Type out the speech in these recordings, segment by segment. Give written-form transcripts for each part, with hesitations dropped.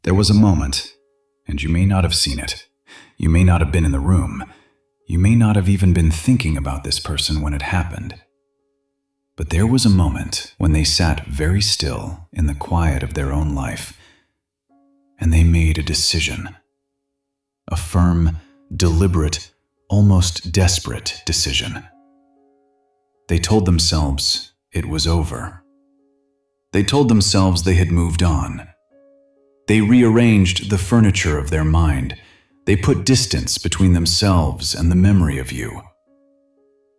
There was a moment, and you may not have seen it. You may not have been in the room. You may not have even been thinking about this person when it happened. But there was a moment when they sat very still in the quiet of their own life, and they made a decision. A firm, deliberate, almost desperate decision. They told themselves it was over. They told themselves they had moved on. They rearranged the furniture of their mind. They put distance between themselves and the memory of you.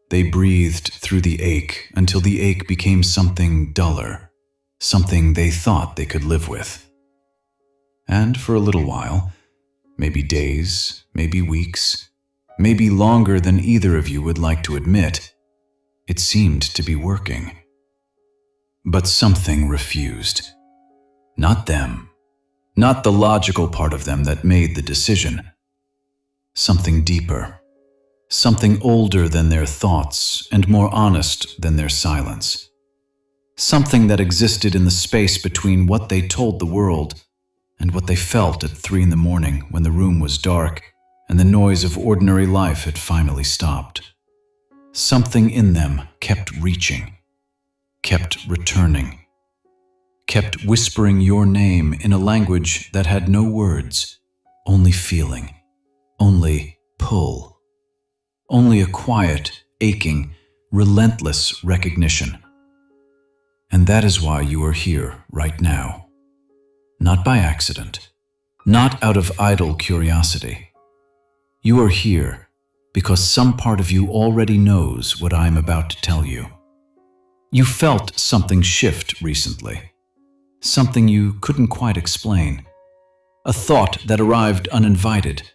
They breathed through the ache until the ache became something duller, something they thought they could live with. And for a little while, maybe days, maybe weeks, maybe longer than either of you would like to admit, it seemed to be working. But something refused. Not them. Not the logical part of them that made the decision. Something deeper. Something older than their thoughts and more honest than their silence. Something that existed in the space between what they told the world and what they felt at 3 a.m. when the room was dark and the noise of ordinary life had finally stopped. Something in them kept reaching, kept returning, kept whispering your name in a language that had no words, only feeling, only pull, only a quiet, aching, relentless recognition. And that is why you are here right now. Not by accident, not out of idle curiosity. You are here because some part of you already knows what I am about to tell you. You felt something shift recently, something you couldn't quite explain, a thought that arrived uninvited,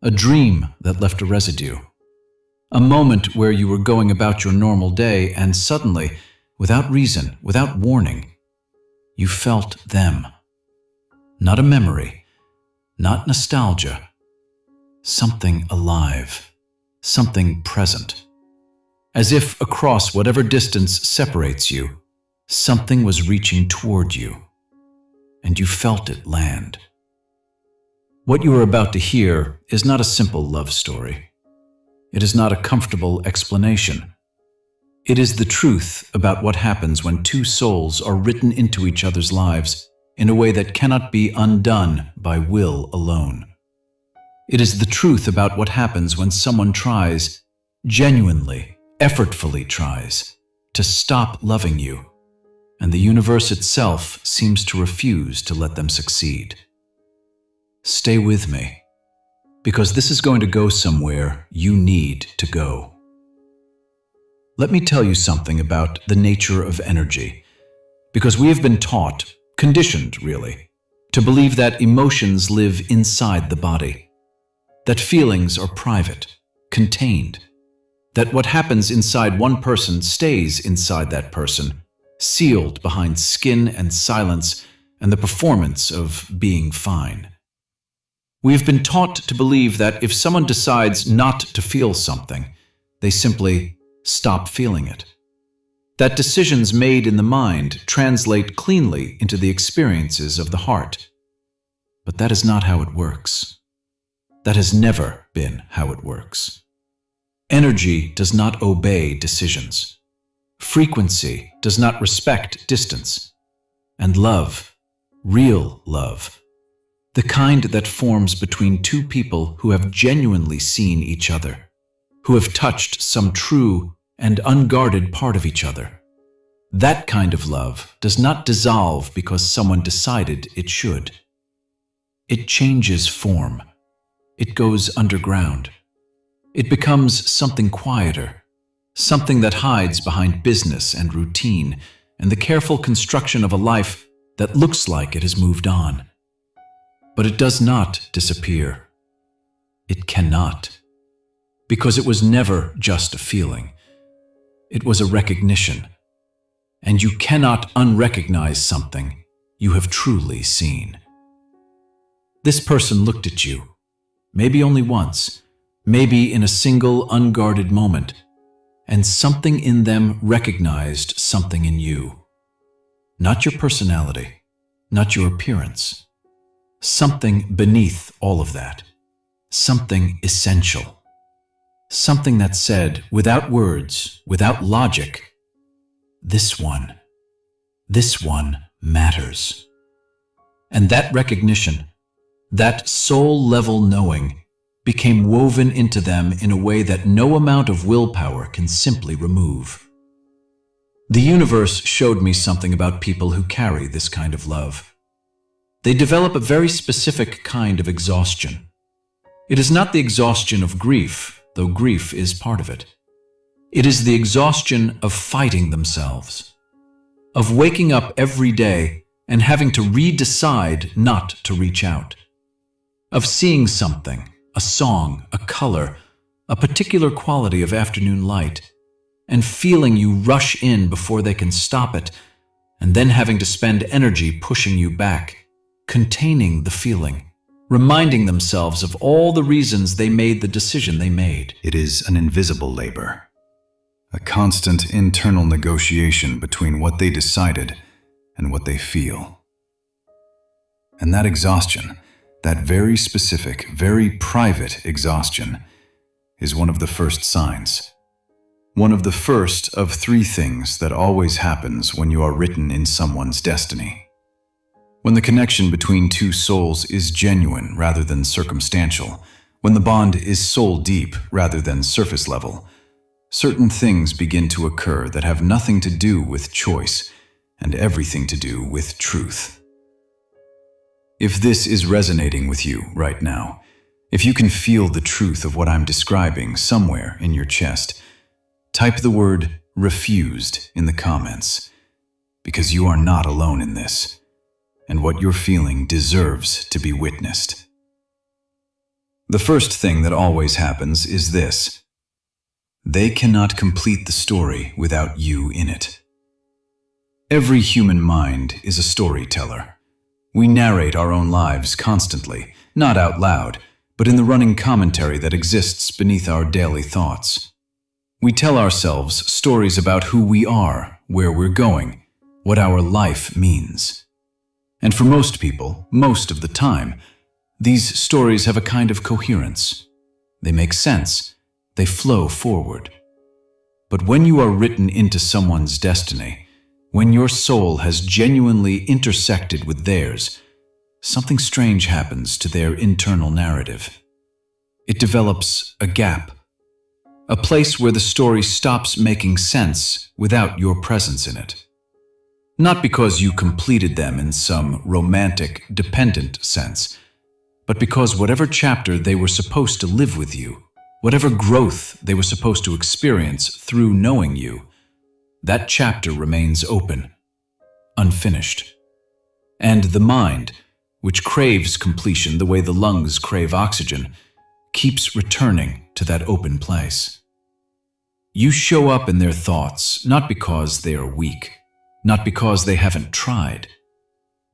a dream that left a residue, a moment where you were going about your normal day and suddenly, without reason, without warning, you felt them. Not a memory, not nostalgia, something alive, something present. As if across whatever distance separates you, something was reaching toward you, and you felt it land. What you are about to hear is not a simple love story. It is not a comfortable explanation. It is the truth about what happens when two souls are written into each other's lives in a way that cannot be undone by will alone. It is the truth about what happens when someone tries, genuinely, effortfully tries, to stop loving you, and the universe itself seems to refuse to let them succeed. Stay with me, because this is going to go somewhere you need to go. Let me tell you something about the nature of energy, because we have been taught, conditioned really, to believe that emotions live inside the body, that feelings are private, contained, that what happens inside one person stays inside that person, sealed behind skin and silence and the performance of being fine. We have been taught to believe that if someone decides not to feel something, they simply stop feeling it. That decisions made in the mind translate cleanly into the experiences of the heart. But that is not how it works. That has never been how it works. Energy does not obey decisions. Frequency does not respect distance. And love, real love, the kind that forms between two people who have genuinely seen each other, who have touched some true and unguarded part of each other. That kind of love does not dissolve because someone decided it should. It changes form. It goes underground. It becomes something quieter, something that hides behind business and routine and the careful construction of a life that looks like it has moved on. But it does not disappear. It cannot. Because it was never just a feeling. It was a recognition. And you cannot unrecognize something you have truly seen. This person looked at you, maybe only once, maybe in a single unguarded moment, and something in them recognized something in you. Not your personality, not your appearance. something beneath all of that, something essential, something that said, without words, without logic, this one matters. And that recognition, that soul-level knowing, became woven into them in a way that no amount of willpower can simply remove. The universe showed me something about people who carry this kind of love. They develop a very specific kind of exhaustion. It is not the exhaustion of grief, though grief is part of it. It is the exhaustion of fighting themselves, of waking up every day and having to re-decide not to reach out, of seeing something, a song, a color, a particular quality of afternoon light, and feeling you rush in before they can stop it, and then having to spend energy pushing you back, containing the feeling, reminding themselves of all the reasons they made the decision they made. It is an invisible labor, a constant internal negotiation between what they decided and what they feel. And that exhaustion, that very specific, very private exhaustion, is one of the first signs. One of the first of three things that always happens when you are written in someone's destiny. When the connection between two souls is genuine rather than circumstantial, when the bond is soul deep rather than surface level, certain things begin to occur that have nothing to do with choice and everything to do with truth. If this is resonating with you right now, if you can feel the truth of what I'm describing somewhere in your chest, type the word refused in the comments, because you are not alone in this, and what you're feeling deserves to be witnessed. The first thing that always happens is this: they cannot complete the story without you in it. Every human mind is a storyteller. We narrate our own lives constantly, not out loud, but in the running commentary that exists beneath our daily thoughts. We tell ourselves stories about who we are, where we're going, what our life means. And for most people, most of the time, these stories have a kind of coherence. They make sense. They flow forward. But when you are written into someone's destiny, when your soul has genuinely intersected with theirs, something strange happens to their internal narrative. It develops a gap, a place where the story stops making sense without your presence in it. Not because you completed them in some romantic, dependent sense, but because whatever chapter they were supposed to live with you, whatever growth they were supposed to experience through knowing you, that chapter remains open, unfinished. And the mind, which craves completion the way the lungs crave oxygen, keeps returning to that open place. You show up in their thoughts not because they are weak, not because they haven't tried,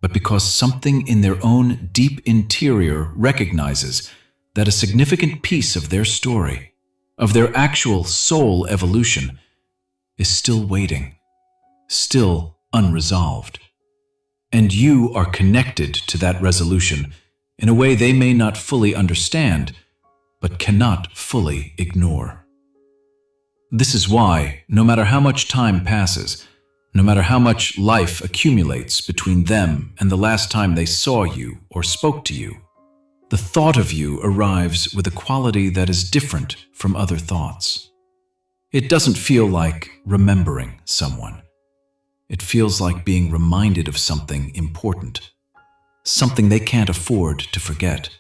but because something in their own deep interior recognizes that a significant piece of their story, of their actual soul evolution, is still waiting, still unresolved. And you are connected to that resolution in a way they may not fully understand, but cannot fully ignore. This is why, no matter how much time passes, no matter how much life accumulates between them and the last time they saw you or spoke to you, the thought of you arrives with a quality that is different from other thoughts. It doesn't feel like remembering someone. It feels like being reminded of something important, something they can't afford to forget,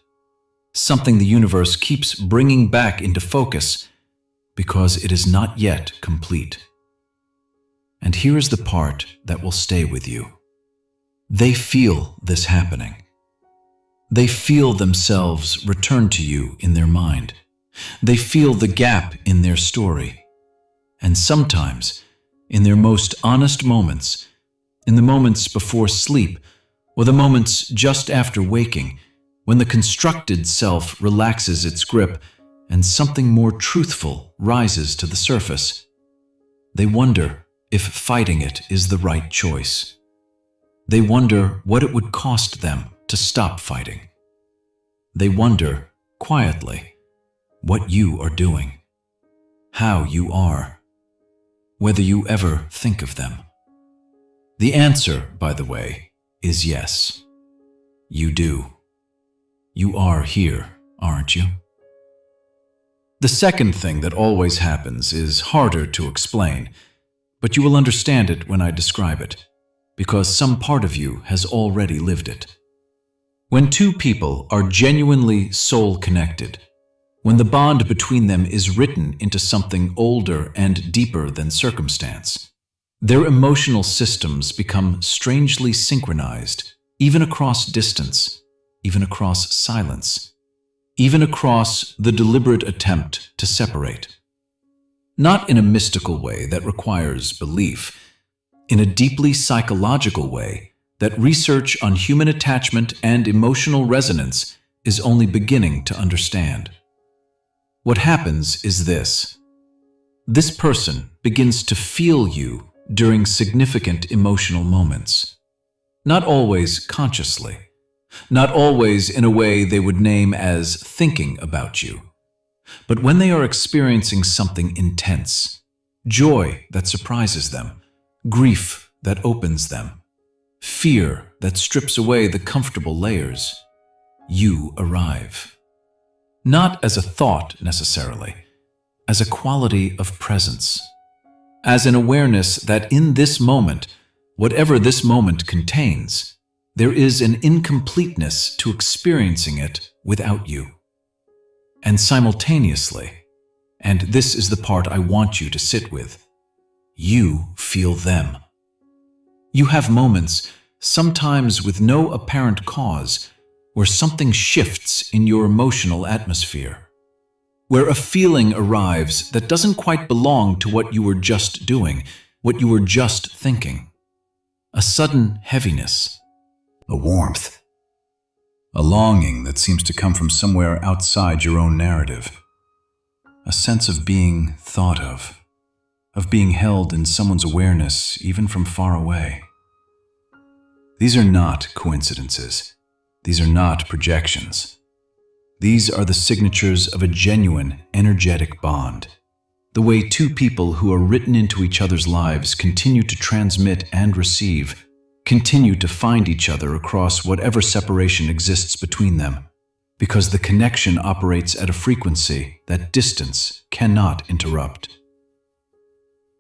something the universe keeps bringing back into focus because it is not yet complete. And here is the part that will stay with you. They feel this happening. They feel themselves return to you in their mind. They feel the gap in their story. And sometimes, in their most honest moments, in the moments before sleep, or the moments just after waking, when the constructed self relaxes its grip and something more truthful rises to the surface, they wonder if fighting it is the right choice. They wonder what it would cost them to stop fighting. They wonder, quietly, what you are doing, how you are, whether you ever think of them. The answer, by the way, is yes. You do. You are here, aren't you? The second thing that always happens is harder to explain, but you will understand it when I describe it, because some part of you has already lived it. When two people are genuinely soul-connected, when the bond between them is written into something older and deeper than circumstance, their emotional systems become strangely synchronized, even across distance, even across silence, even across the deliberate attempt to separate. Not in a mystical way that requires belief, in a deeply psychological way that research on human attachment and emotional resonance is only beginning to understand. What happens is this. This person begins to feel you during significant emotional moments. Not always consciously, not always in a way they would name as thinking about you, but when they are experiencing something intense, joy that surprises them, grief that opens them, fear that strips away the comfortable layers, you arrive. Not as a thought necessarily, as a quality of presence, as an awareness that in this moment, whatever this moment contains, there is an incompleteness to experiencing it without you. And simultaneously, and this is the part I want you to sit with, you feel them. You have moments, sometimes with no apparent cause, where something shifts in your emotional atmosphere, where a feeling arrives that doesn't quite belong to what you were just doing, what you were just thinking. A sudden heaviness, A warmth. A longing that seems to come from somewhere outside your own narrative. A sense of being thought of being held in someone's awareness even from far away. These are not coincidences. These are not projections. These are the signatures of a genuine, energetic bond. The way two people who are written into each other's lives continue to transmit and receive, continue to find each other across whatever separation exists between them, because the connection operates at a frequency that distance cannot interrupt.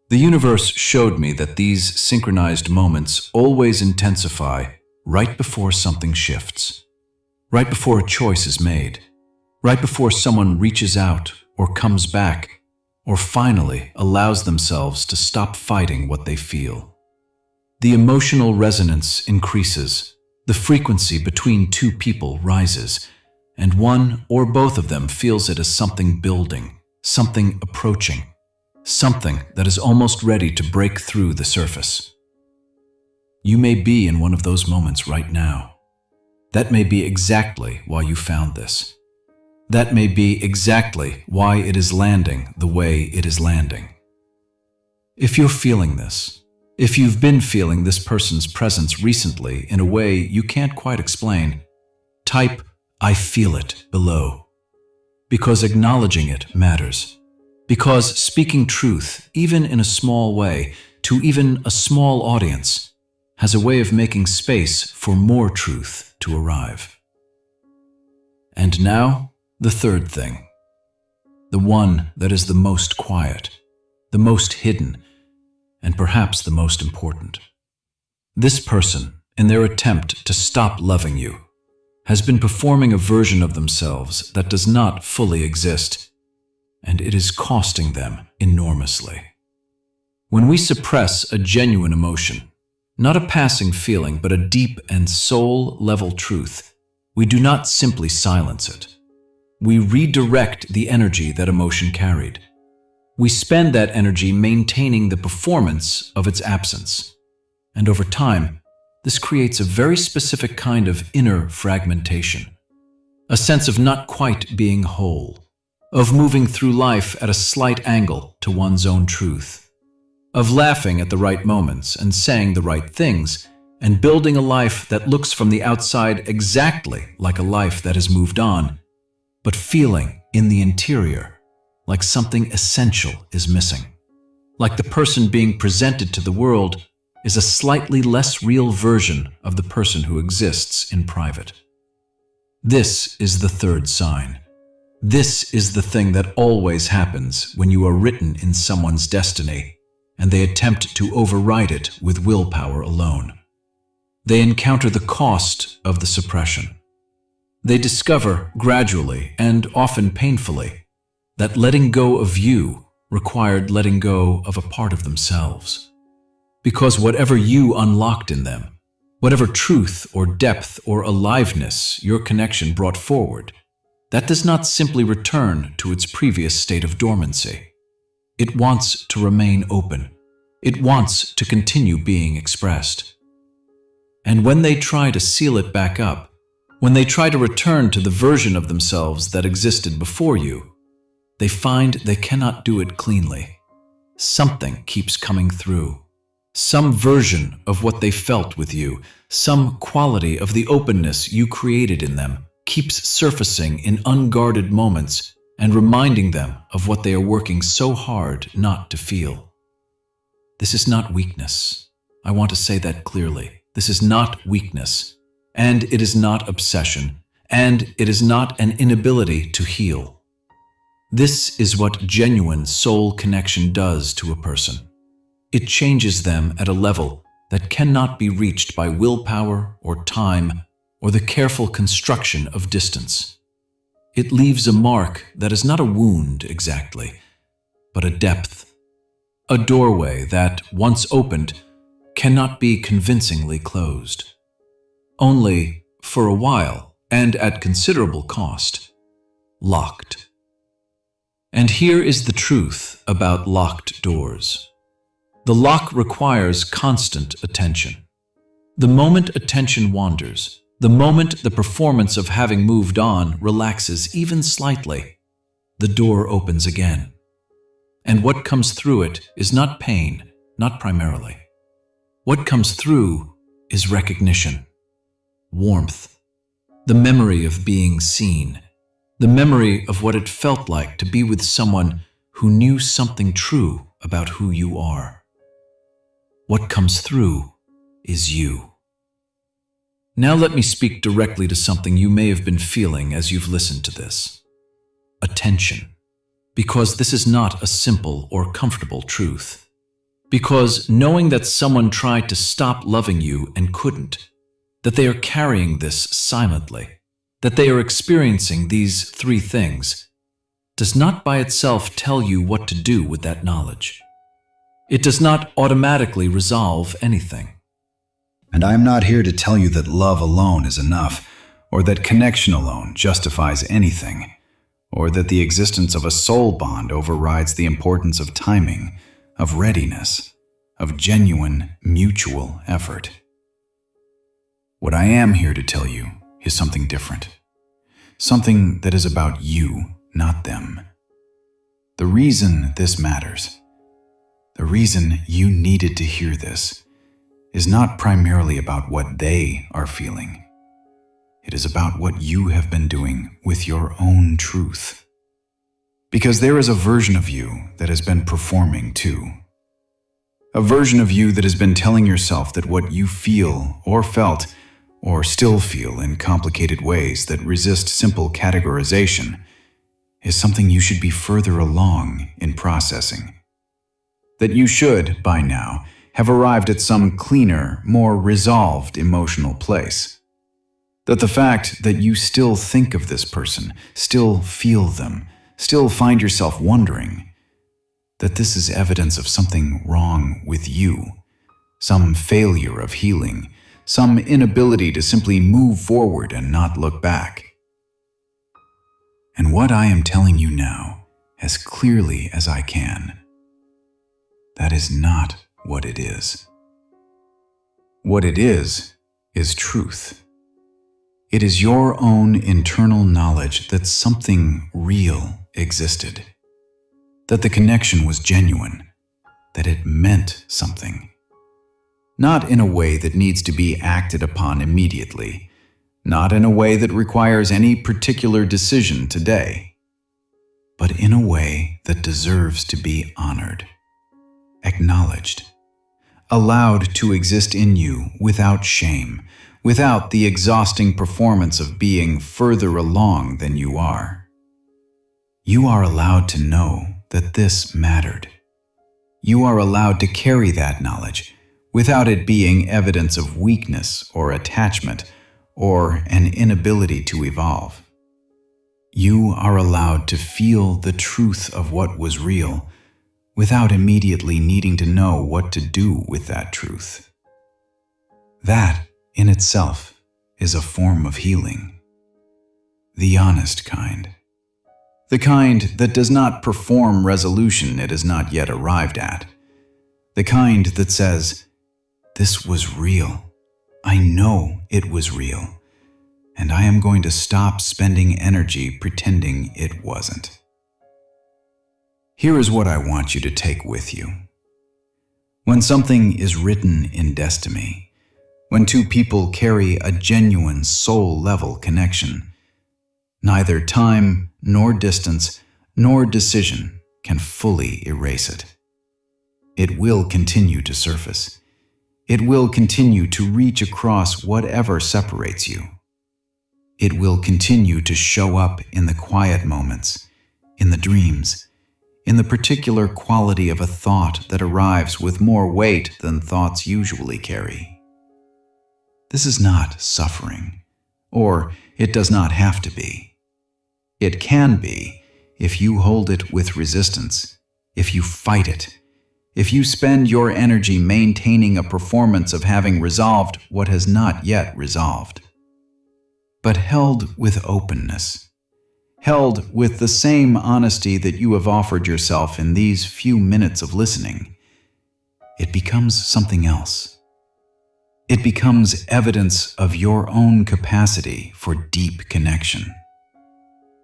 The universe showed me that these synchronized moments always intensify right before something shifts, right before a choice is made, right before someone reaches out or comes back, or finally allows themselves to stop fighting what they feel. The emotional resonance increases, the frequency between two people rises, and one or both of them feels it as something building, something approaching, something that is almost ready to break through the surface. You may be in one of those moments right now. That may be exactly why you found this. That may be exactly why it is landing the way it is landing. If you're feeling this, if you've been feeling this person's presence recently in a way you can't quite explain, type "I feel it" below. Because acknowledging it matters. Because speaking truth, even in a small way, to even a small audience, has a way of making space for more truth to arrive. And now, the third thing. The one that is the most quiet, the most hidden, and perhaps the most important. This person, in their attempt to stop loving you, has been performing a version of themselves that does not fully exist, and it is costing them enormously. When we suppress a genuine emotion, not a passing feeling, but a deep and soul-level truth, we do not simply silence it. We redirect the energy that emotion carried. We spend that energy maintaining the performance of its absence. And over time, this creates a very specific kind of inner fragmentation, a sense of not quite being whole, of moving through life at a slight angle to one's own truth, of laughing at the right moments and saying the right things, and building a life that looks from the outside exactly like a life that has moved on, but feeling in the interior like something essential is missing. Like the person being presented to the world is a slightly less real version of the person who exists in private. This is the third sign. This is the thing that always happens when you are written in someone's destiny and they attempt to override it with willpower alone. They encounter the cost of the suppression. They discover gradually and often painfully that letting go of you required letting go of a part of themselves. Because whatever you unlocked in them, whatever truth or depth or aliveness your connection brought forward, that does not simply return to its previous state of dormancy. It wants to remain open. It wants to continue being expressed. And when they try to seal it back up, when they try to return to the version of themselves that existed before you, they find they cannot do it cleanly. Something keeps coming through. Some version of what they felt with you, some quality of the openness you created in them, keeps surfacing in unguarded moments and reminding them of what they are working so hard not to feel. This is not weakness. I want to say that clearly. This is not weakness, and it is not obsession, and it is not an inability to heal. This is what genuine soul connection does to a person. It changes them at a level that cannot be reached by willpower or time or the careful construction of distance. It leaves a mark that is not a wound exactly, but a depth, a doorway that, once opened, cannot be convincingly closed. Only, for a while, and at considerable cost, locked. And here is the truth about locked doors. The lock requires constant attention. The moment attention wanders, the moment the performance of having moved on relaxes even slightly, the door opens again. And what comes through it is not pain, not primarily. What comes through is recognition, warmth, the memory of being seen, the memory of what it felt like to be with someone who knew something true about who you are. What comes through is you. Now let me speak directly to something you may have been feeling as you've listened to this. Attention. Because this is not a simple or comfortable truth. Because knowing that someone tried to stop loving you and couldn't, that they are carrying this silently, that they are experiencing these three things, does not by itself tell you what to do with that knowledge. It does not automatically resolve anything. And I am not here to tell you that love alone is enough, or that connection alone justifies anything, or that the existence of a soul bond overrides the importance of timing, of readiness, of genuine mutual effort. What I am here to tell you is something different. Something that is about you, not them. The reason this matters, the reason you needed to hear this, is not primarily about what they are feeling. It is about what you have been doing with your own truth. Because there is a version of you that has been performing too. A version of you that has been telling yourself that what you feel or felt or still feel in complicated ways that resist simple categorization is something you should be further along in processing. That you should, by now, have arrived at some cleaner, more resolved emotional place. That the fact that you still think of this person, still feel them, still find yourself wondering, that this is evidence of something wrong with you, some failure of healing, some inability to simply move forward and not look back. And what I am telling you now, as clearly as I can, that is not what it is. What it is truth. It is your own internal knowledge that something real existed, that the connection was genuine, that it meant something. not in a way that needs to be acted upon immediately, not in a way that requires any particular decision today, but in a way that deserves to be honored, acknowledged, allowed to exist in you without shame, without the exhausting performance of being further along than you are. You are allowed to know that this mattered. You are allowed to carry that knowledge without it being evidence of weakness or attachment or an inability to evolve. You are allowed to feel the truth of what was real without immediately needing to know what to do with that truth. That, in itself, is a form of healing. The honest kind. The kind that does not perform resolution it has not yet arrived at. The kind that says, "This was real. I know it was real, and I am going to stop spending energy pretending it wasn't." Here is what I want you to take with you. When something is written in destiny, when two people carry a genuine soul-level connection, neither time nor distance nor decision can fully erase it. It will continue to surface. It will continue to reach across whatever separates you. It will continue to show up in the quiet moments, in the dreams, in the particular quality of a thought that arrives with more weight than thoughts usually carry. This is not suffering, or it does not have to be. It can be if you hold it with resistance, if you fight it, if you spend your energy maintaining a performance of having resolved what has not yet resolved. But held with openness, held with the same honesty that you have offered yourself in these few minutes of listening, it becomes something else. It becomes evidence of your own capacity for deep connection.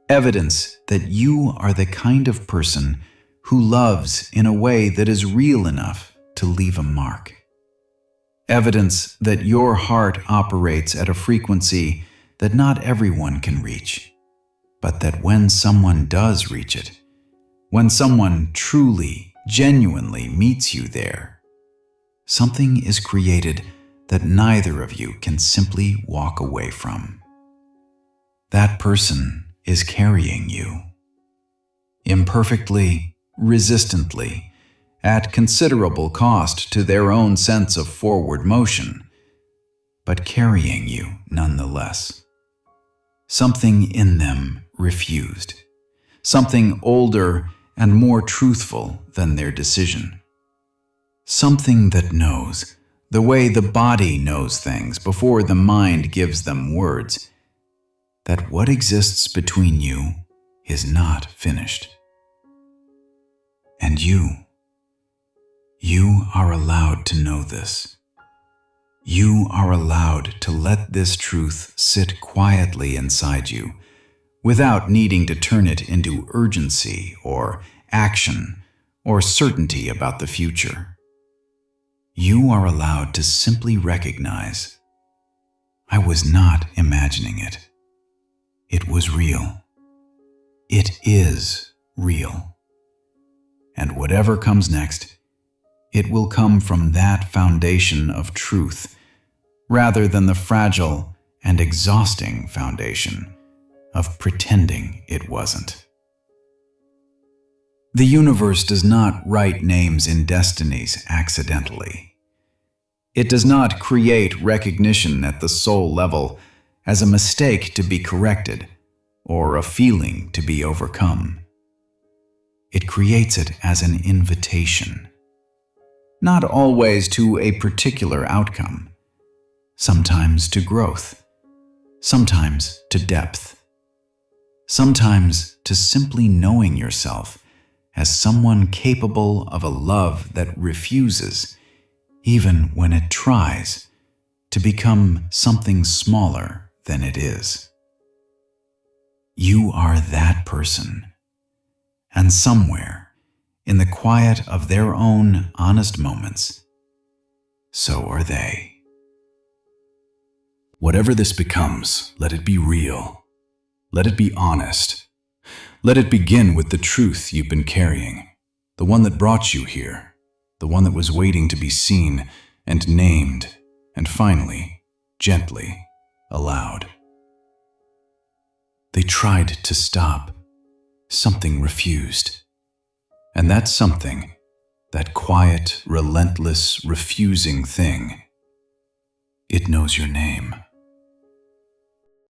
Evidence that you are the kind of person who loves in a way that is real enough to leave a mark. Evidence that your heart operates at a frequency that not everyone can reach, but that when someone does reach it, when someone truly, genuinely meets you there, something is created that neither of you can simply walk away from. That person is carrying you. Imperfectly, resistantly, at considerable cost to their own sense of forward motion, but carrying you nonetheless. Something in them refused, something older and more truthful than their decision. Something that knows, the way the body knows things before the mind gives them words, that what exists between you is not finished. And you are allowed to know this. You are allowed to let this truth sit quietly inside you without needing to turn it into urgency or action or certainty about the future. You are allowed to simply recognize, I was not imagining it. It was real. It is real. And whatever comes next, it will come from that foundation of truth rather than the fragile and exhausting foundation of pretending it wasn't. The universe does not write names in destinies accidentally. It does not create recognition at the soul level as a mistake to be corrected or a feeling to be overcome. It creates it as an invitation, not always to a particular outcome, sometimes to growth, sometimes to depth, sometimes to simply knowing yourself as someone capable of a love that refuses, even when it tries, to become something smaller than it is. You are that person, and somewhere, in the quiet of their own honest moments, so are they. Whatever this becomes, let it be real. Let it be honest. Let it begin with the truth you've been carrying, the one that brought you here, the one that was waiting to be seen and named, and finally, gently, allowed. They tried to stop. Something refused. And that something, that quiet, relentless, refusing thing, it knows your name.